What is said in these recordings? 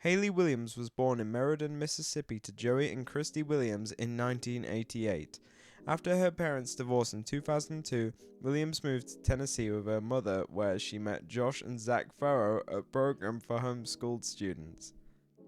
Hayley Williams was born in Meriden, Mississippi to Joey and Christy Williams in 1988. After her parents' divorce in 2002, Williams moved to Tennessee with her mother, where she met Josh and Zac Farro, a program for homeschooled students.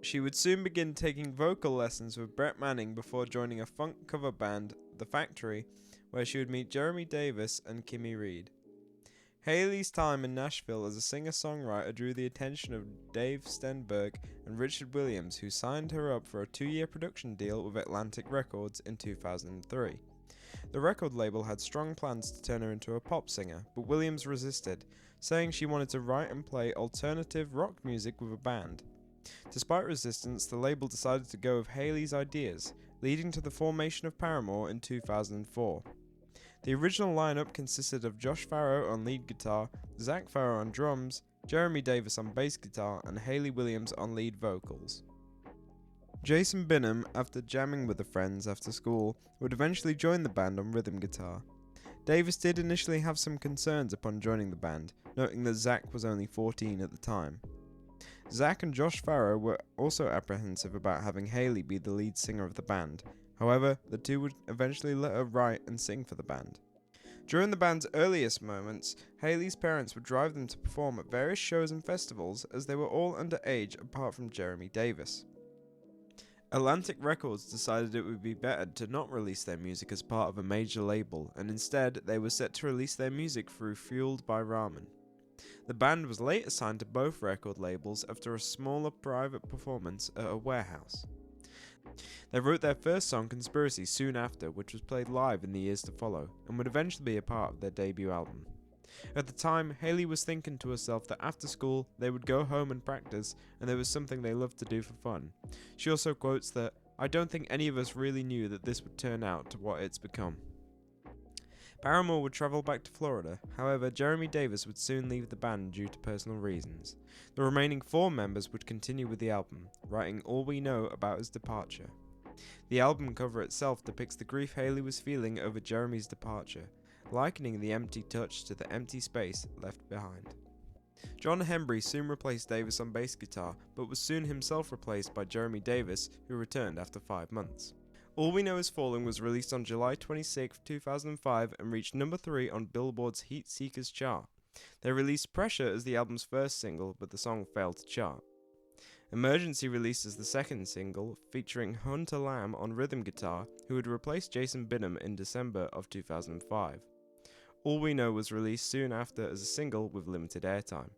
She would soon begin taking vocal lessons with Brett Manning before joining a funk cover band, The Factory, where she would meet Jeremy Davis and Kimmy Reed. Hayley's time in Nashville as a singer-songwriter drew the attention of Dave Stenberg and Richard Williams, who signed her up for a 2-year production deal with Atlantic Records in 2003. The record label had strong plans to turn her into a pop singer, but Williams resisted, saying she wanted to write and play alternative rock music with a band. Despite resistance, the label decided to go with Hayley's ideas, leading to the formation of Paramore in 2004. The original lineup consisted of Josh Farro on lead guitar, Zac Farro on drums, Jeremy Davis on bass guitar, and Hayley Williams on lead vocals. Jason Binham, after jamming with the friends after school, would eventually join the band on rhythm guitar. Davis did initially have some concerns upon joining the band, noting that Zac was only 14 at the time. Zac and Josh Farro were also apprehensive about having Hayley be the lead singer of the band. However, the two would eventually let her write and sing for the band. During the band's earliest moments, Hayley's parents would drive them to perform at various shows and festivals, as they were all underage apart from Jeremy Davis. Atlantic Records decided it would be better to not release their music as part of a major label, and instead they were set to release their music through Fueled by Ramen. The band was later signed to both record labels after a smaller private performance at a warehouse. They wrote their first song, Conspiracy, soon after, which was played live in the years to follow, and would eventually be a part of their debut album. At the time, Hayley was thinking to herself that after school, they would go home and practice, and there was something they loved to do for fun. She also quotes that, "I don't think any of us really knew that this would turn out to what it's become." Paramore would travel back to Florida, however Jeremy Davis would soon leave the band due to personal reasons. The remaining 4 members would continue with the album, writing all we know about his departure. The album cover itself depicts the grief Hayley was feeling over Jeremy's departure, likening the empty touch to the empty space left behind. John Hembry soon replaced Davis on bass guitar, but was soon himself replaced by Jeremy Davis, who returned after 5 months. All We Know Is Falling was released on July 26, 2005 and reached number 3 on Billboard's Heat Seekers chart. They released Pressure as the album's first single, but the song failed to chart. Emergency released as the second single, featuring Hunter Lamb on rhythm guitar, who would replace Jason Binham in December of 2005. All We Know was released soon after as a single with limited airtime.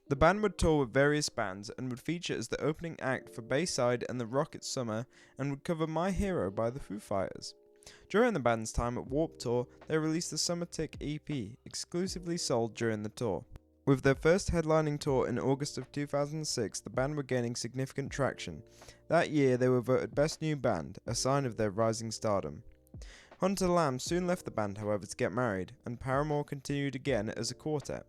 The band would tour with various bands and would feature as the opening act for Bayside and the Rocket Summer, and would cover My Hero by the Foo Fighters. During the band's time at Warped Tour, they released the Summer Tick EP, exclusively sold during the tour. With their first headlining tour in August of 2006, the band were gaining significant traction. That year, they were voted Best New Band, a sign of their rising stardom. Hunter Lamb soon left the band, however, to get married, and Paramore continued again as a quartet.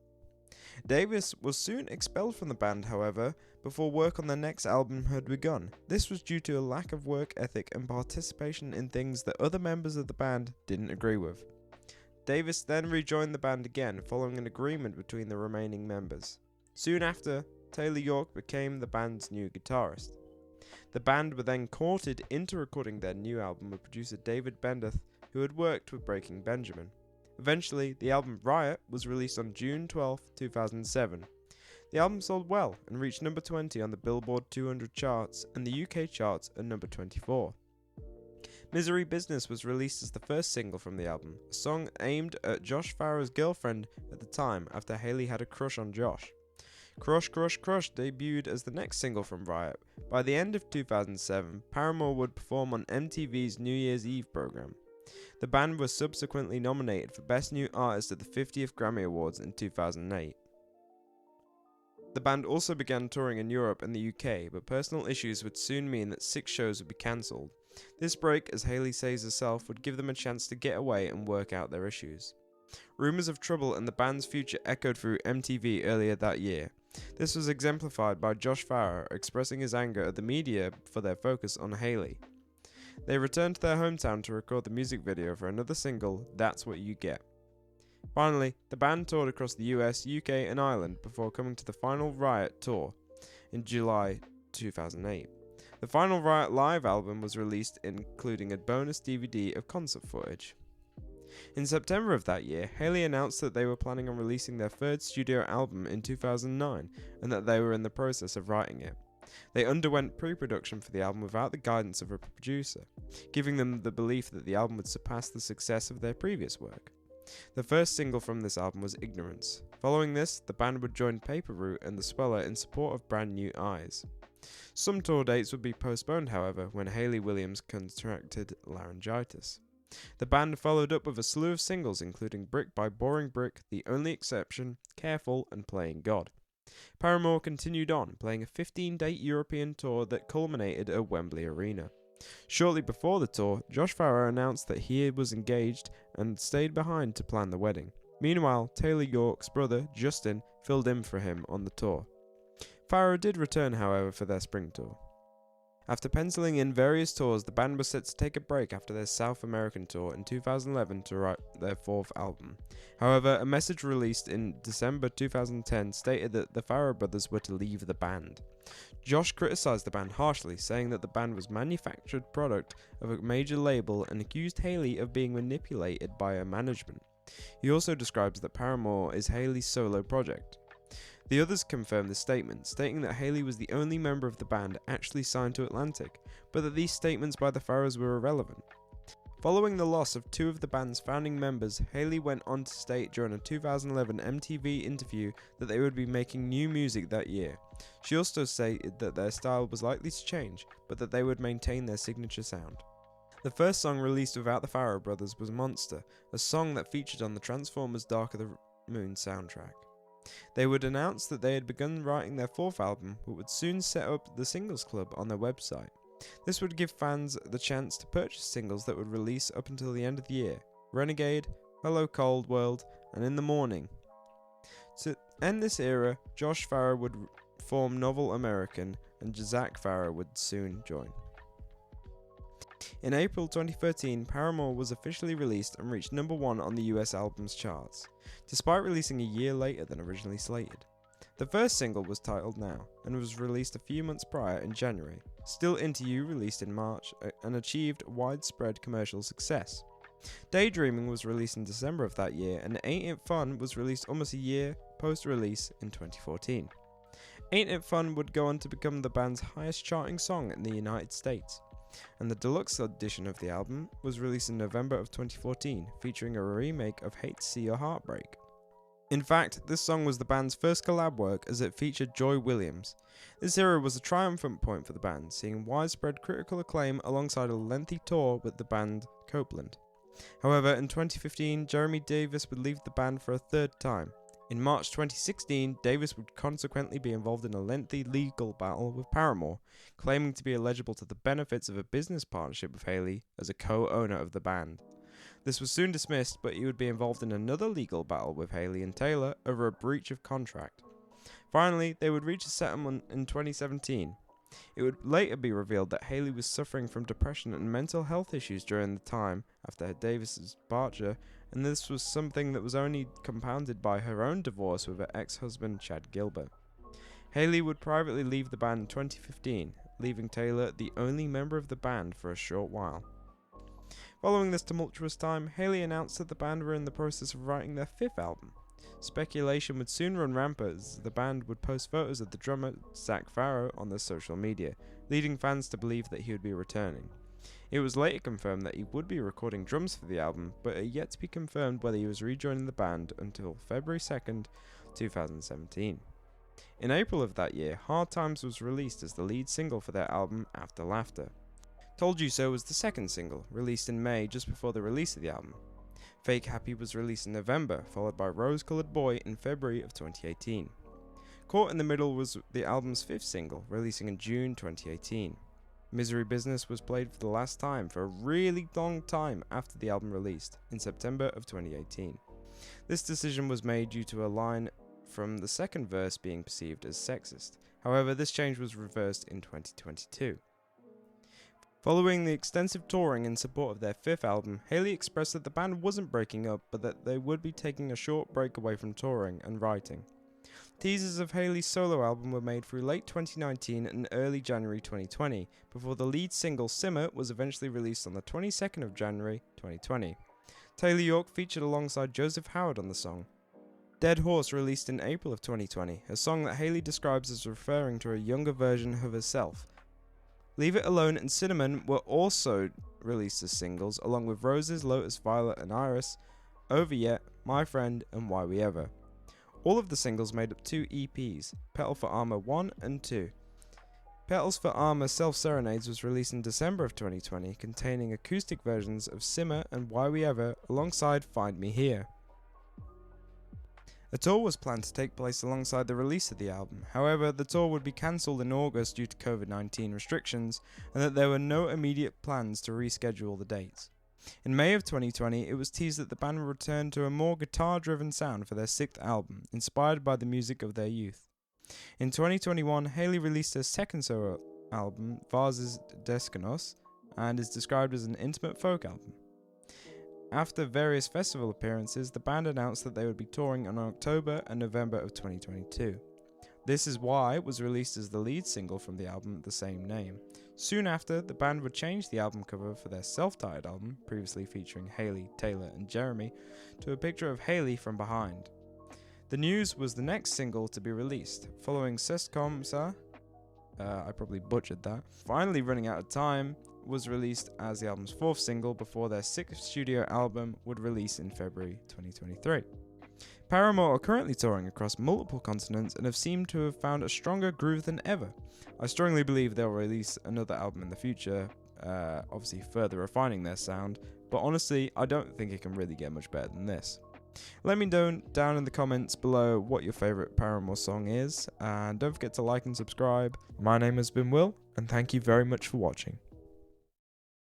Davis was soon expelled from the band, however, before work on their next album had begun. This was due to a lack of work ethic and participation in things that other members of the band didn't agree with. Davis then rejoined the band again, following an agreement between the remaining members. Soon after, Taylor York became the band's new guitarist. The band were then courted into recording their new album with producer David Bendeth, who had worked with Breaking Benjamin. Eventually, the album Riot was released on June 12, 2007. The album sold well and reached number 20 on the Billboard 200 charts and the UK charts at number 24. Misery Business was released as the first single from the album, a song aimed at Josh Farro's girlfriend at the time after Hayley had a crush on Josh. Crush Crush Crush debuted as the next single from Riot. By the end of 2007, Paramore would perform on MTV's New Year's Eve program. The band was subsequently nominated for Best New Artist at the 50th Grammy Awards in 2008. The band also began touring in Europe and the UK, but personal issues would soon mean that 6 shows would be cancelled. This break, as Hayley says herself, would give them a chance to get away and work out their issues. Rumours of trouble and the band's future echoed through MTV earlier that year. This was exemplified by Josh Farro expressing his anger at the media for their focus on Hayley. They returned to their hometown to record the music video for another single, That's What You Get. Finally, the band toured across the US, UK and Ireland before coming to the final Riot tour. in July 2008. The final Riot Live album was released, including a bonus DVD of concert footage. In September of that year, Hayley announced that they were planning on releasing their third studio album in 2009 and that they were in the process of writing it. They underwent pre-production for the album without the guidance of a producer, giving them the belief that the album would surpass the success of their previous work. The first single from this album was Ignorance. Following this, the band would join Paper Route and The Sweller in support of Brand New Eyes. Some tour dates would be postponed, however, when Hayley Williams contracted laryngitis. The band followed up with a slew of singles including Brick by Boring Brick, The Only Exception, Careful and Playing God. Paramore continued on, playing a 15-date European tour that culminated at Wembley Arena. Shortly before the tour, Josh Farro announced that he was engaged and stayed behind to plan the wedding. Meanwhile, Taylor York's brother, Justin, filled in for him on the tour. Farro did return, however, for their spring tour. After penciling in various tours, the band was set to take a break after their South American tour in 2011 to write their fourth album. However, a message released in December 2010 stated that the Farro brothers were to leave the band. Josh criticized the band harshly, saying that the band was manufactured product of a major label and accused Hayley of being manipulated by her management. He also describes that Paramore is Hayley's solo project. The others confirmed the statement, stating that Hayley was the only member of the band actually signed to Atlantic, but that these statements by the Farros were irrelevant. Following the loss of two of the band's founding members, Hayley went on to state during a 2011 MTV interview that they would be making new music that year. She also stated that their style was likely to change, but that they would maintain their signature sound. The first song released without the Farro brothers was Monster, a song that featured on the Transformers Dark of the Moon soundtrack. They would announce that they had begun writing their fourth album, but would soon set up the Singles Club on their website. This would give fans the chance to purchase singles that would release up until the end of the year: Renegade, Hello Cold World, and In the Morning. To end this era, Josh Farro would form Novel American, and Zac Farro would soon join. In April 2013, Paramore was officially released and reached number 1 on the US albums charts, despite releasing a year later than originally slated. The first single was titled Now, and was released a few months prior in January. Still Into You released in March and achieved widespread commercial success. Daydreaming was released in December of that year, and Ain't It Fun was released almost a year post-release in 2014. Ain't It Fun would go on to become the band's highest charting song in the United States, and the deluxe edition of the album was released in November of 2014, featuring a remake of Hate to See Your Heart Break. In fact, this song was the band's first collab work, as it featured Joy Williams. This era was a triumphant point for the band, seeing widespread critical acclaim alongside a lengthy tour with the band Copeland. However, in 2015, Jeremy Davis would leave the band for a third time. In March 2016, Davis would consequently be involved in a lengthy legal battle with Paramore, claiming to be eligible to the benefits of a business partnership with Hayley as a co-owner of the band. This was soon dismissed, but he would be involved in another legal battle with Hayley and Taylor over a breach of contract. Finally, they would reach a settlement in 2017. It would later be revealed that Hayley was suffering from depression and mental health issues during the time after Davis's departure, and this was something that was only compounded by her own divorce with her ex-husband Chad Gilbert. Hayley would privately leave the band in 2015, leaving Taylor the only member of the band for a short while. Following this tumultuous time, Hayley announced that the band were in the process of writing their fifth album. Speculation would soon run rampant as the band would post photos of the drummer Zac Farro on their social media, leading fans to believe that he would be returning. It was later confirmed that he would be recording drums for the album, but it yet to be confirmed whether he was rejoining the band until February 2nd, 2017. In April of that year, Hard Times was released as the lead single for their album After Laughter. Told You So was the second single, released in May just before the release of the album. Fake Happy was released in November, followed by Rose Colored Boy in February of 2018. Caught in the Middle was the album's fifth single, releasing in June 2018. Misery Business was played for the last time for a really long time after the album released, in September of 2018. This decision was made due to a line from the second verse being perceived as sexist. However, this change was reversed in 2022. Following the extensive touring in support of their fifth album, Hayley expressed that the band wasn't breaking up, but that they would be taking a short break away from touring and writing. Teasers of Hayley's solo album were made through late 2019 and early January 2020, before the lead single Simmer was eventually released on the 22nd of January 2020. Taylor York featured alongside Joseph Howard on the song. Dead Horse released in April of 2020, a song that Hayley describes as referring to a younger version of herself. Leave It Alone and Cinnamon were also released as singles, along with Roses, Lotus, Violet and Iris, Over Yet, My Friend and Why We Ever. All of the singles made up 2 EPs, Petal for Armor 1 and 2. Petals for Armor Self-Serenades was released in December of 2020, containing acoustic versions of Simmer and Why We Ever alongside Find Me Here. A tour was planned to take place alongside the release of the album, however the tour would be cancelled in August due to COVID-19 restrictions, and that there were no immediate plans to reschedule the dates. In May of 2020, it was teased that the band would return to a more guitar-driven sound for their 6th album, inspired by the music of their youth. In 2021, Hayley released her 2nd solo album, Vases Descanos, and is described as an intimate folk album. After various festival appearances, the band announced that they would be touring in October and November of 2022. This Is Why was released as the lead single from the album of the same name. Soon after, the band would change the album cover for their self-titled album, previously featuring Hayley, Taylor and Jeremy, to a picture of Hayley from behind. The News was the next single to be released, following C'est Comme Ça, I probably butchered that. Finally Running Out of Time was released as the album's 4th single before their 6th studio album would release in February 2023. Paramore are currently touring across multiple continents and have seemed to have found a stronger groove than ever. I strongly believe they'll release another album in the future, obviously further refining their sound, but honestly I don't think it can really get much better than this. Let me know down in the comments below what your favourite Paramore song is, and don't forget to like and subscribe. My name has been Will, and thank you very much for watching.